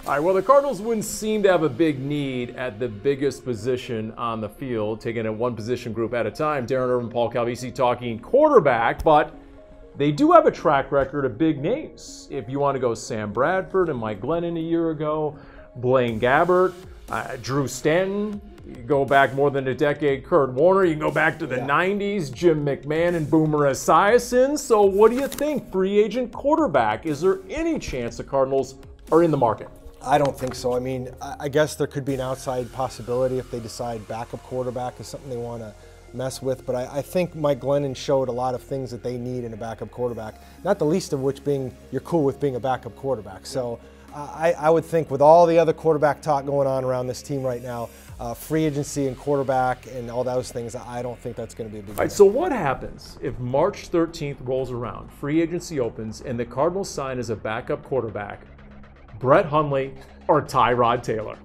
All right, well, the Cardinals wouldn't seem to have a big need at the biggest position on the field, taking it one position group at a time. Darren Urban, Paul Calvisi talking quarterback, but they do have a track record of big names. If you want to go Sam Bradford and Mike Glennon a year ago, Blaine Gabbert, Drew Stanton, you go back more than a decade, Kurt Warner, you can go back to the 90s, Jim McMahon and Boomer Esiason. So what do you think, free agent quarterback? Is there any chance the Cardinals are in the market? I don't think so. I mean, I guess there could be an outside possibility if they decide backup quarterback is something they want to mess with, but I think Mike Glennon showed a lot of things that they need in a backup quarterback, not the least of which being you're cool with being a backup quarterback. So I would think with all the other quarterback talk going on around this team right now, free agency and quarterback and all those things, I don't think that's going to be a big deal. All right, so what happens if March 13th rolls around, free agency opens, and the Cardinals sign as a backup quarterback Brett Hundley or Tyrod Taylor? ...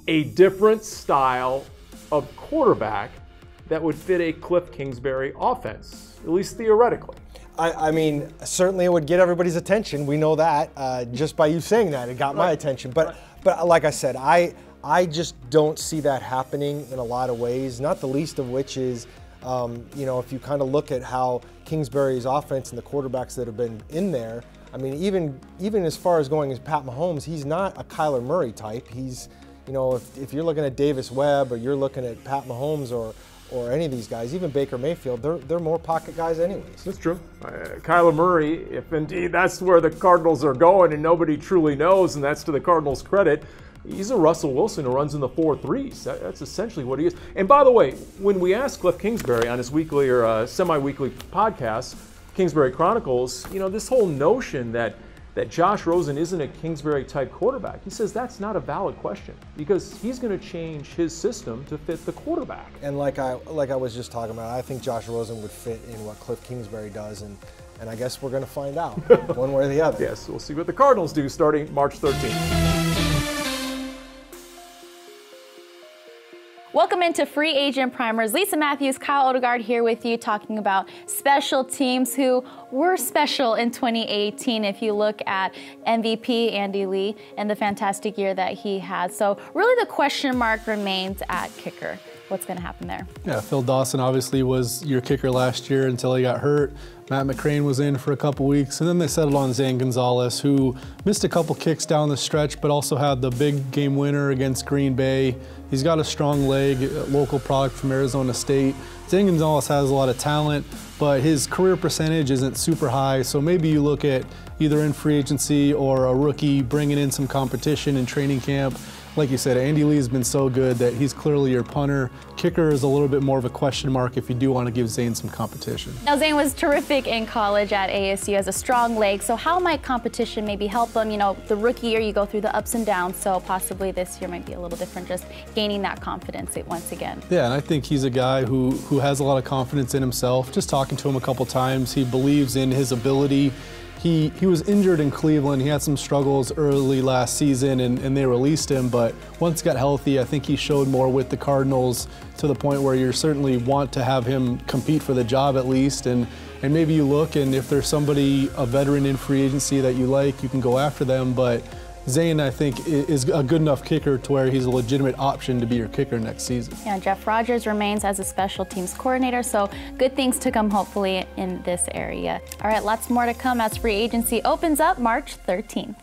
A different style of quarterback that would fit a Cliff Kingsbury offense, at least theoretically. I mean, certainly it would get everybody's attention. We know that. Just by you saying that, it got my attention. But like I said, I just don't see that happening in a lot of ways, not the least of which is, you know, if you kind of look at how Kingsbury's offense and the quarterbacks that have been in there, I mean, even as far as going as Pat Mahomes, he's not a Kyler Murray type. He's, you know, if you're looking at Davis Webb or you're looking at Pat Mahomes or any of these guys, even Baker Mayfield, they're more pocket guys anyways. That's true. Kyler Murray, if indeed that's where the Cardinals are going and nobody truly knows, and that's to the Cardinals' credit, he's a Russell Wilson who runs in the 4-3s. That's essentially what he is. And by the way, when we asked Cliff Kingsbury on his weekly or semi-weekly podcast, Kingsbury Chronicles, you know, this whole notion that Josh Rosen isn't a Kingsbury-type quarterback, he says that's not a valid question because he's going to change his system to fit the quarterback. And like I was just talking about, I think Josh Rosen would fit in what Cliff Kingsbury does, and I guess we're going to find out one way or the other. Yes, we'll see what the Cardinals do starting March 13th. Welcome into Free Agent Primers. Lisa Matthews, Kyle Odegard here with you talking about special teams who were special in 2018 if you look at MVP Andy Lee and the fantastic year that he had. So really the question mark remains at kicker. What's going to happen there? Yeah, Phil Dawson obviously was your kicker last year until he got hurt. Matt McCrane was in for a couple weeks, and then they settled on Zane Gonzalez, who missed a couple kicks down the stretch, but also had the big game winner against Green Bay. He's got a strong leg, a local product from Arizona State. Zane Gonzalez has a lot of talent, but his career percentage isn't super high, so maybe you look at either in free agency or a rookie bringing in some competition in training camp. Like you said, Andy Lee has been so good that he's clearly your punter. Kicker is a little bit more of a question mark if you do want to give Zane some competition. Now, Zane was terrific in college at ASU, has a strong leg, so how might competition maybe help him? You know, the rookie year you go through the ups and downs, so possibly this year might be a little different, just gaining that confidence once again. Yeah, and I think he's a guy who has a lot of confidence in himself. Just talking to him a couple times, he believes in his ability. He was injured in Cleveland. He had some struggles early last season, and they released him. But once he got healthy, I think he showed more with the Cardinals to the point where you certainly want to have him compete for the job at least. And maybe you look, and if there's somebody, a veteran in free agency that you like, you can go after them. But Zane, I think, is a good enough kicker to where he's a legitimate option to be your kicker next season. Yeah, Jeff Rogers remains as a special teams coordinator, so good things to come hopefully in this area. All right, lots more to come as free agency opens up March 13th.